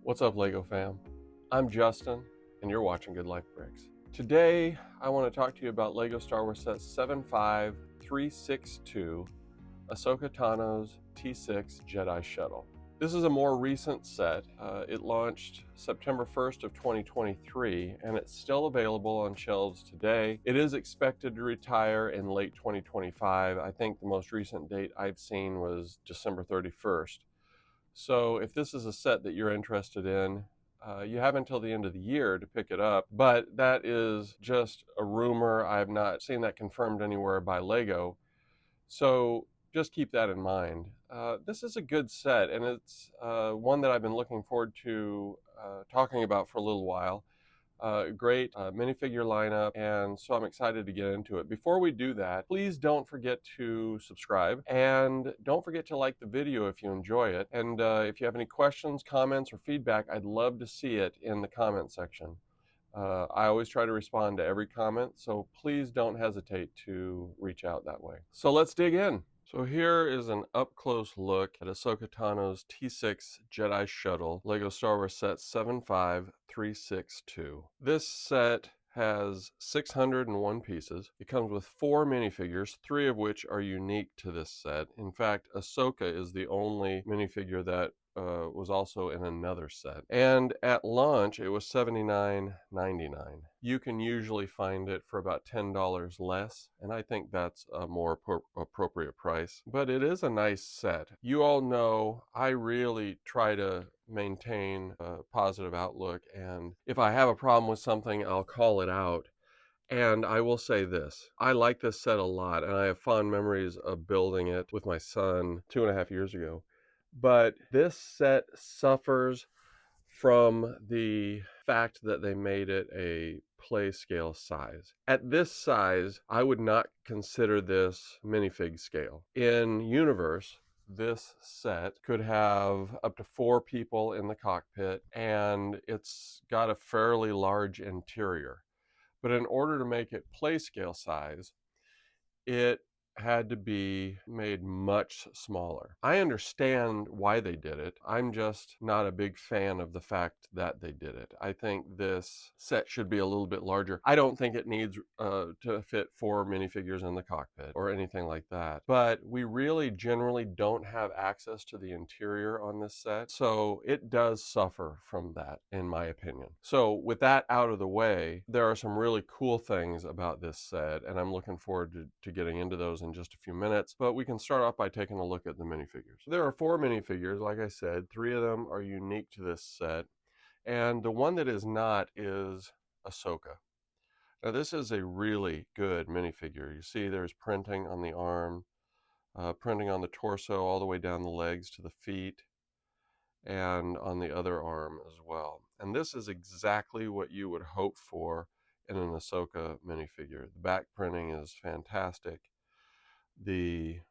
What's up, Lego fam? I'm Justin, and you're watching Good Life Bricks. Today, I want to talk to you about Lego Star Wars Set 75362, Ahsoka Tano's T-6 Jedi Shuttle. This is a more recent set. It launched September 1st of 2023, and it's still available on shelves today. It is expected to retire in late 2025. I think the most recent date I've seen was December 31st. So if this is a set that you're interested in, you have until the end of the year to pick it up, but that is just a rumor. I have not seen that confirmed anywhere by Lego. So just keep that in mind. This is a good set, and it's one that I've been looking forward to talking about for a little while. Great minifigure lineup, and so I'm excited to get into it. Before we do that, please don't forget to subscribe, and don't forget to like the video if you enjoy it. And if you have any questions, comments, or feedback, I'd love to see it in the comment section. I always try to respond to every comment, so please don't hesitate to reach out that way. So let's dig in. So here is an up-close look at Ahsoka Tano's T-6 Jedi Shuttle, Lego Star Wars Set 75362. This set has 601 pieces. It comes with 4 minifigures, 3 of which are unique to this set. In fact, Ahsoka is the only minifigure that was also in another set. And at launch, it was $79.99. You can usually find it for about $10 less, and I think that's a more appropriate price. But it is a nice set. You all know I really try to maintain a positive outlook, and if I have a problem with something, I'll call it out. And I will say this, I like this set a lot, and I have fond memories of building it with my son 2.5 years ago. But this set suffers from the fact that they made it a play scale size. At this size, I would not consider this minifig scale. In universe, this set could have up to 4 people in the cockpit, and it's got a fairly large interior. But in order to make it play scale size, it had to be made much smaller. I understand why they did it. I'm just not a big fan of the fact that they did it. I think this set should be a little bit larger. I don't think it needs to fit 4 minifigures in the cockpit or anything like that. But we really generally don't have access to the interior on this set, so it does suffer from that, in my opinion. So with that out of the way, there are some really cool things about this set, and I'm looking forward to getting into those in just a few minutes, but we can start off by taking a look at the minifigures. There are 4 minifigures, like I said. 3 of them are unique to this set, and the one that is not is Ahsoka. Now this is a really good minifigure. You see there's printing on the arm, printing on the torso all the way down the legs to the feet, and on the other arm as well. And this is exactly what you would hope for in an Ahsoka minifigure. The back printing is fantastic. The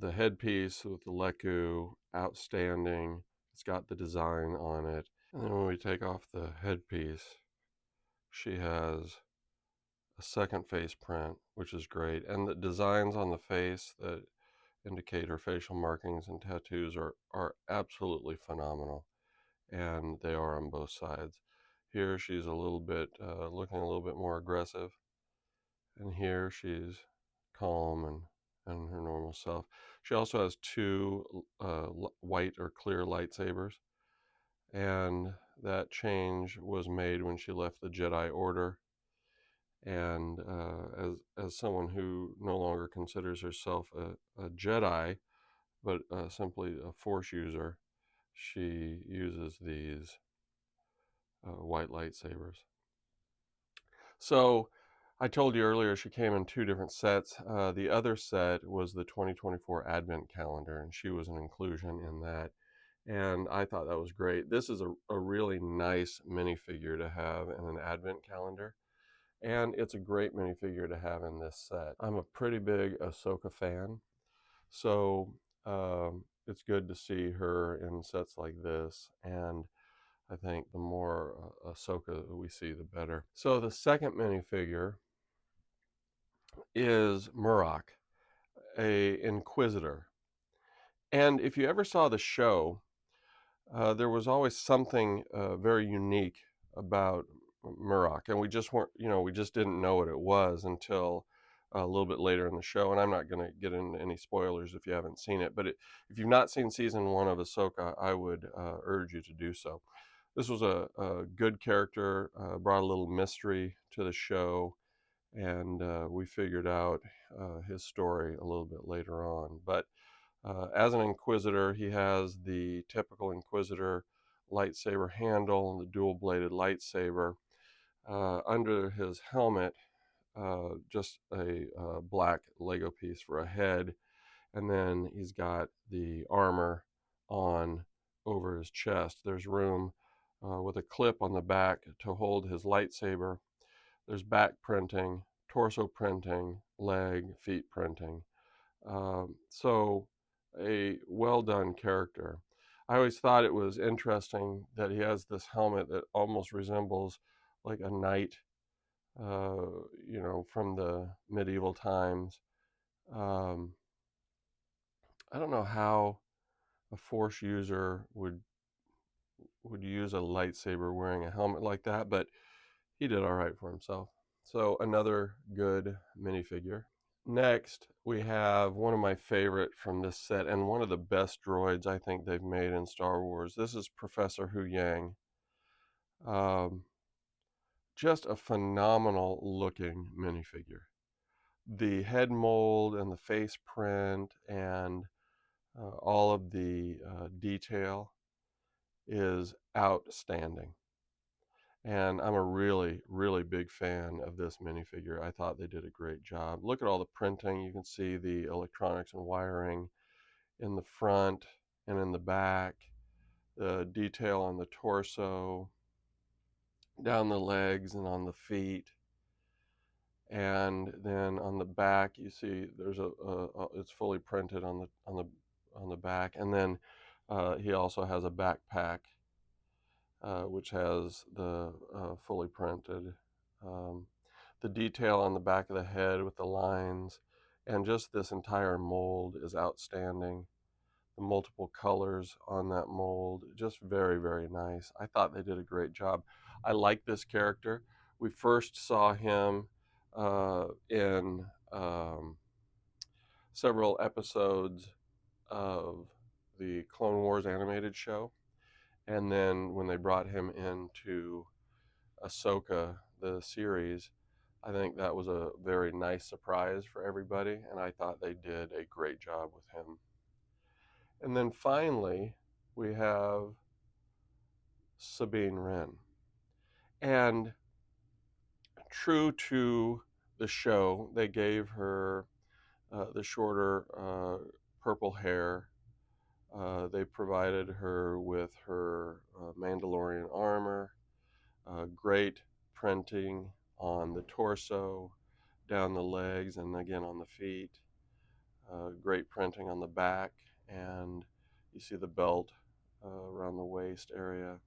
headpiece with the Leku, outstanding. It's got the design on it. And then when we take off the headpiece, she has a second face print, which is great. And the designs on the face that indicate her facial markings and tattoos are absolutely phenomenal. And they are on both sides. Here she's a little bit, looking a little bit more aggressive. And here she's calm and her normal self. She also has 2 white or clear lightsabers, and that change was made when she left the Jedi Order. And as someone who no longer considers herself a Jedi, but simply a Force user, she uses these white lightsabers. So I told you earlier she came in 2 different sets. The other set was the 2024 Advent Calendar, and she was an inclusion in that. And I thought that was great. This is a really nice minifigure to have in an Advent calendar. And it's a great minifigure to have in this set. I'm a pretty big Ahsoka fan, so it's good to see her in sets like this. And I think the more Ahsoka we see, the better. So the second minifigure is Murok, a Inquisitor. And if you ever saw the show, there was always something very unique about Murrock, and we just weren't, we just didn't know what it was until a little bit later in the show. And I'm not going to get into any spoilers if you haven't seen it, but if you've not seen season 1 of Ahsoka, I would urge you to do so. This was a good character, brought a little mystery to the show, and we figured out his story a little bit later on. But as an Inquisitor, he has the typical Inquisitor lightsaber handle and the dual-bladed lightsaber. Under his helmet, just a black Lego piece for a head, and then he's got the armor on over his chest. There's room with a clip on the back to hold his lightsaber. There's back printing, torso printing, leg, feet printing. So a well done character. I always thought it was interesting that he has this helmet that almost resembles like a knight, from the medieval times. Um, I don't know how a Force user would use a lightsaber wearing a helmet like that, but he did all right for himself. So another good minifigure. Next, we have one of my favorite from this set and one of the best droids I think they've made in Star Wars. This is Professor Hu Yang. Um, just a phenomenal looking minifigure. The head mold and the face print and all of the detail is outstanding. And I'm a really, really big fan of this minifigure. I thought they did a great job. Look at all the printing. You can see the electronics and wiring in the front and in the back, the detail on the torso, down the legs and on the feet. And then on the back, you see there's it's fully printed on the back. And then he also has a backpack which has the fully printed. Um, the detail on the back of the head with the lines and just this entire mold is outstanding. The multiple colors on that mold, just very, very nice. I thought they did a great job. I like this character. We first saw him in several episodes of the Clone Wars animated show. And then when they brought him into Ahsoka, the series, I think that was a very nice surprise for everybody, and I thought they did a great job with him. And then finally, we have Sabine Wren. And true to the show, they gave her the shorter purple hair. They provided her with her Mandalorian armor, great printing on the torso, down the legs, and again on the feet. Great printing on the back, and you see the belt around the waist area.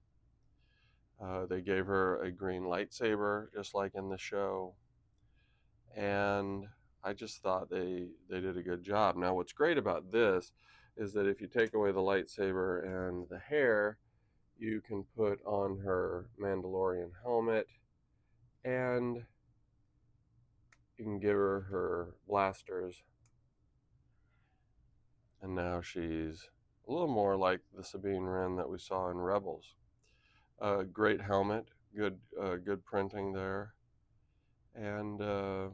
They gave her a green lightsaber, just like in the show, and I just thought they did a good job. Now, what's great about this is that if you take away the lightsaber and the hair, you can put on her Mandalorian helmet, and you can give her her blasters, and now she's a little more like the Sabine Wren that we saw in Rebels. Great helmet, good printing there, and the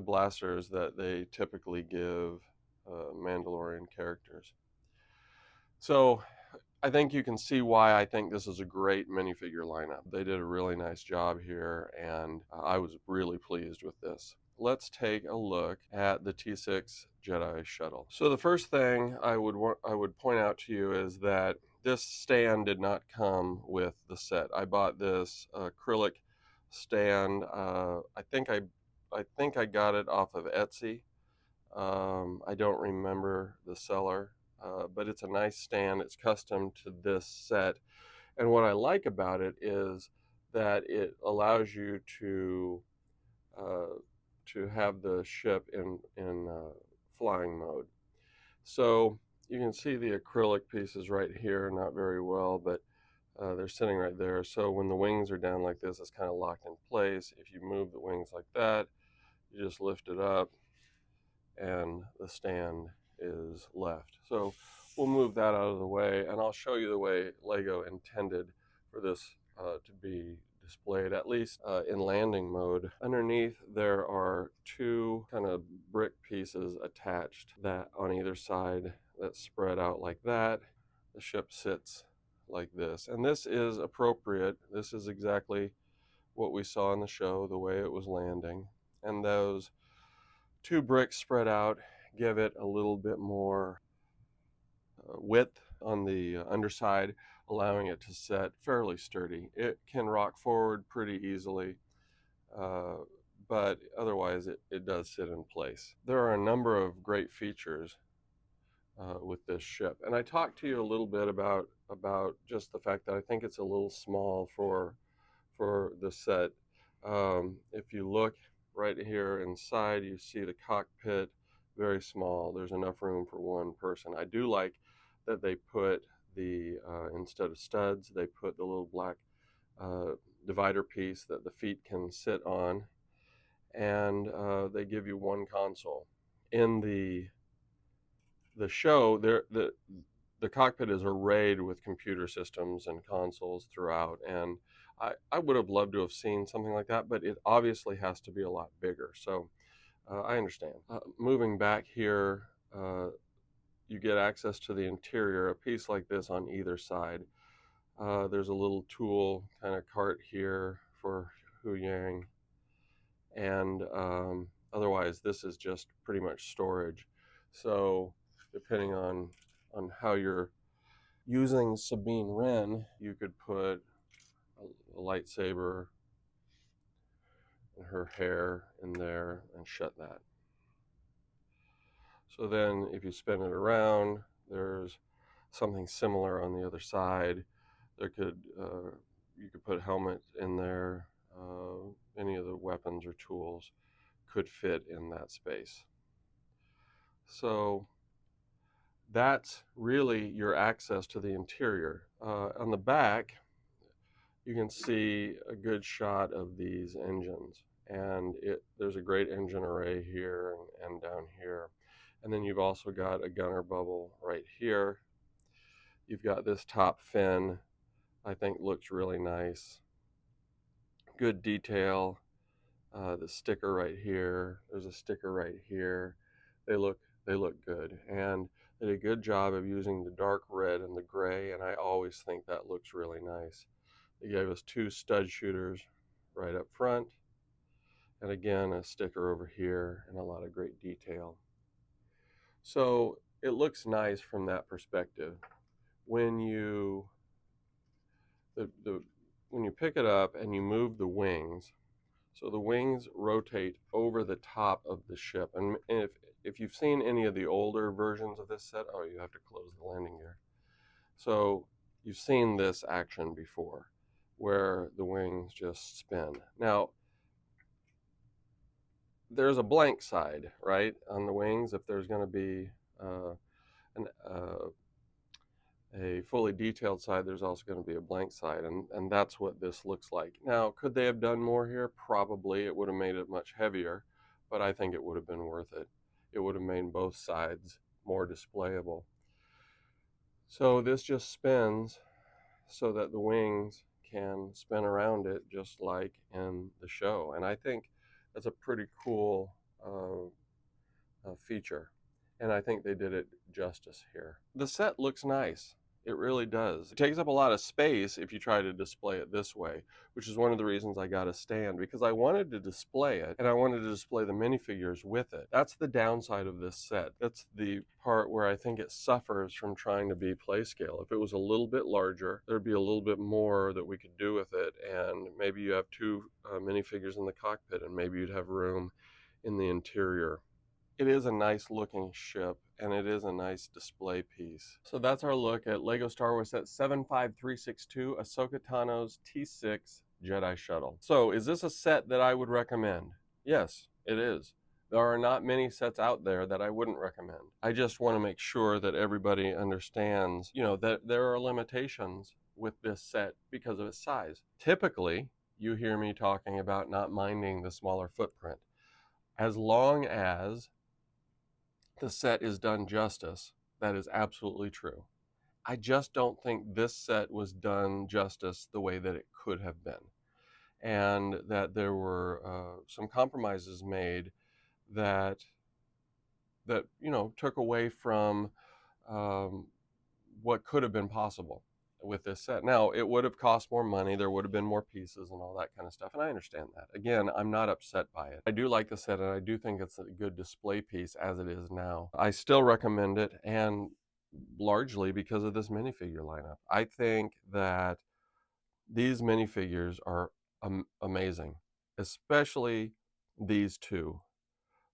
blasters that they typically give Mandalorian characters. So I think you can see why I think this is a great minifigure lineup. They did a really nice job here, and I was really pleased with this. Let's take a look at the T-6 Jedi Shuttle. So the first thing I would point out to you is that this stand did not come with the set. I bought this acrylic stand. I think I got it off of Etsy. I don't remember the seller, but it's a nice stand. It's custom to this set. And what I like about it is that it allows you to have the ship in flying mode. So you can see the acrylic pieces right here, not very well, but they're sitting right there. So when the wings are down like this, it's kind of locked in place. If you move the wings like that, you just lift it up and the stand is left. So we'll move that out of the way, and I'll show you the way Lego intended for this to be displayed, at least in landing mode. Underneath there are two kind of brick pieces attached that on either side that spread out like that. The ship sits like this, and this is appropriate. This is exactly what we saw in the show, the way it was landing. And those two bricks spread out give it a little bit more width on the underside, allowing it to set fairly sturdy. It can rock forward pretty easily, but otherwise it does sit in place. There are a number of great features with this ship, and I talked to you a little bit about just the fact that I think it's a little small for the set. If you look right here inside, you see the cockpit, very small. There's enough room for one person. I do like that they put the, instead of studs, they put the little black divider piece that the feet can sit on, and they give you one console. In the show, the cockpit is arrayed with computer systems and consoles throughout, and I would have loved to have seen something like that, but it obviously has to be a lot bigger, so I understand. Moving back here, you get access to the interior, a piece like this on either side. There's a little tool kind of cart here for Hu Yang, and otherwise this is just pretty much storage. So depending on how you're using Sabine Wren, you could put a lightsaber and her hair in there and shut that. So then if you spin it around, there's something similar on the other side. There could you could put helmets in there. Any of the weapons or tools could fit in that space. So that's really your access to the interior. On the back, you can see a good shot of these engines, and there's a great engine array here and down here. And then you've also got a gunner bubble right here. You've got this top fin, I think looks really nice. Good detail. The sticker right here, there's a sticker right here. They look good, and they did a good job of using the dark red and the gray, and I always think that looks really nice. They gave us two stud shooters right up front, and again a sticker over here, and a lot of great detail. So it looks nice from that perspective. When you when you pick it up and you move the wings, so the wings rotate over the top of the ship. And if you've seen any of the older versions of this set, oh, you have to close the landing gear. So you've seen this action before, where the wings just spin. Now, there's a blank side, right, on the wings. If there's going to be a fully detailed side, there's also going to be a blank side, and that's what this looks like. Now, could they have done more here? Probably. It would have made it much heavier, but I think it would have been worth it. It would have made both sides more displayable. So this just spins so that the wings can spin around it just like in the show, and I think that's a pretty cool feature, and I think they did it justice here. The set looks nice. It really does. It takes up a lot of space if you try to display it this way, which is one of the reasons I got a stand, because I wanted to display it, and I wanted to display the minifigures with it. That's the downside of this set. That's the part where I think it suffers from trying to be play scale. If it was a little bit larger, there'd be a little bit more that we could do with it, and maybe you have two minifigures in the cockpit, and maybe you'd have room in the interior. It is a nice looking ship, and it is a nice display piece. So that's our look at LEGO Star Wars Set 75362, Ahsoka Tano's T-6 Jedi Shuttle. So is this a set that I would recommend? Yes, it is. There are not many sets out there that I wouldn't recommend. I just want to make sure that everybody understands, that there are limitations with this set because of its size. Typically, you hear me talking about not minding the smaller footprint. As long as the set is done justice, that is absolutely true. I just don't think this set was done justice the way that it could have been, and that there were some compromises made that took away from what could have been possible with this set. Now, it would have cost more money, there would have been more pieces and all that kind of stuff, and I understand that. Again, I'm not upset by it. I do like the set, and I do think it's a good display piece as it is now. I still recommend it, and largely because of this minifigure lineup. I think that these minifigures are amazing, especially these two,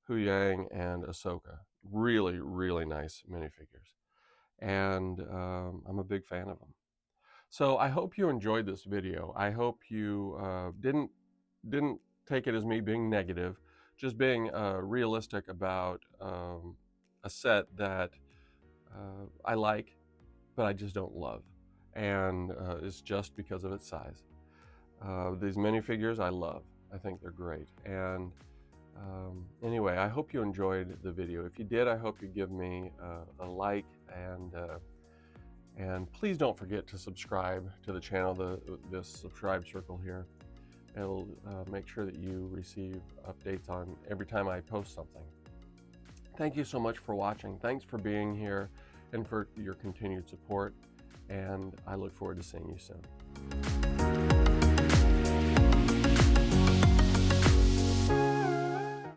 Huyang and Ahsoka. Really, really nice minifigures, and I'm a big fan of them. So I hope you enjoyed this video. I hope you didn't take it as me being negative, just being realistic about a set that I like, but I just don't love, and it's just because of its size. These minifigures I love. I think they're great, and anyway, I hope you enjoyed the video. If you did, I hope you give me a like, and please don't forget to subscribe to the channel, this subscribe circle here. It'll make sure that you receive updates on every time I post something. Thank you so much for watching. Thanks for being here and for your continued support, and I look forward to seeing you soon.